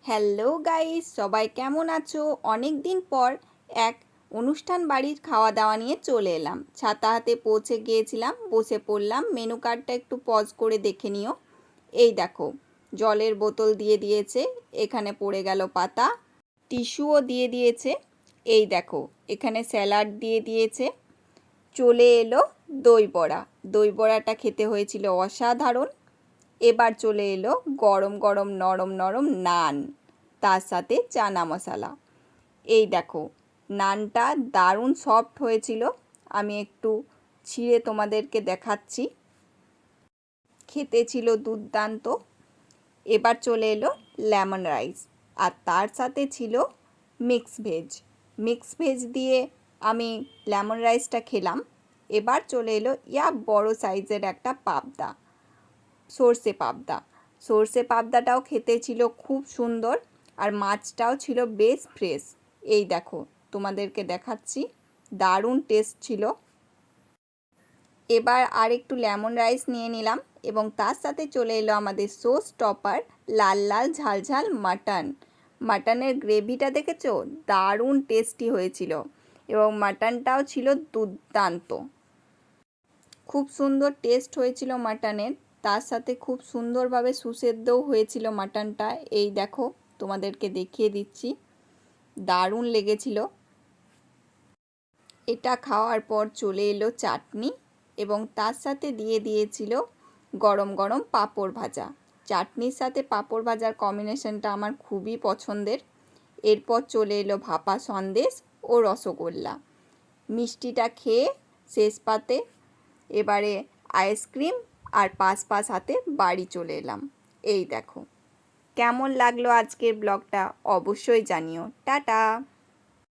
Hello guys, সবাই কেমন আছো? অনেক দিন পর এক অনুষ্ঠান বাড়ির খাওয়া দাওয়া নিয়ে চলে এলাম। ছাতা হাতে পৌঁছে গিয়েছিলাম, বসে পড়লাম। মেনু কার্ডটা একটু পজ করে দেখে নিও। এই দেখো, জলের বোতল দিয়ে দিয়েছে, এখানে পড়ে গেল পাতা, টিস্যুও দিয়ে দিয়েছে। এই দেখো, এখানে স্যালাড দিয়ে দিয়েছে। চলে এলো দই বড়া। দই বড়াটা খেতে হয়েছিল অসাধারণ। এবার চলে এলো গরম গরম নরম নরম নান, তার সাথে চানা মশলা। এই দেখো, নানটা দারুণ সফট হয়েছিল। আমি একটু ছিঁড়ে তোমাদেরকে দেখাচ্ছি। খেতে ছিল দুর্দান্ত। এবার চলে এলো লেমন রাইস, আর তার সাথে ছিল মিক্স ভেজ। মিক্স ভেজ দিয়ে আমি লেমন রাইসটা খেলাম। এবার চলে এলো বড় সাইজের একটা পাবদা, সর্ষে পাবদা। সর্ষে পাবদাটাও খেতে ছিল খুব সুন্দর, আর মাছটাও ছিল বেশ ফ্রেশ। এই দেখো, তোমাদেরকে দেখাচ্ছি, দারুণ টেস্ট ছিল। এবার আর একটু লেমন রাইস নিয়ে নিলাম, এবং তার সাথে চলে এলো আমাদের সোস টপার, লাল লাল ঝাল ঝাল মাটন। মাটনের গ্রেভিটা দেখেছো? দারুণ টেস্টি হয়েছিল, এবং মাটনটাও ছিল দুর্দান্ত। খুব সুন্দর টেস্ট হয়েছিল মাটনের, তার সাথে খুব সুন্দরভাবে সুসেদ্ধও হয়েছিল মাটনটা। এই দেখো, তোমাদেরকে দেখিয়ে দিচ্ছি, দারুণ লেগেছিল। এটা খাওয়ার পর চলে এলো চাটনি, এবং তার সাথে দিয়ে দিয়েছিল গরম গরম পাঁপড় ভাজা। চাটনির সাথে পাঁপড় ভাজার কম্বিনেশনটা আমার খুবই পছন্দের। এরপর চলে এলো ভাপা সন্দেশ ও রসগোল্লা। মিষ্টিটা খেয়ে শেষ পাতে এবারে আইসক্রিম আর পাস হাতে বাড়ি চলে এলাম। এই দেখো, কেমন লাগলো আজকের ব্লগটা অবশ্যই জানিও। টাটা।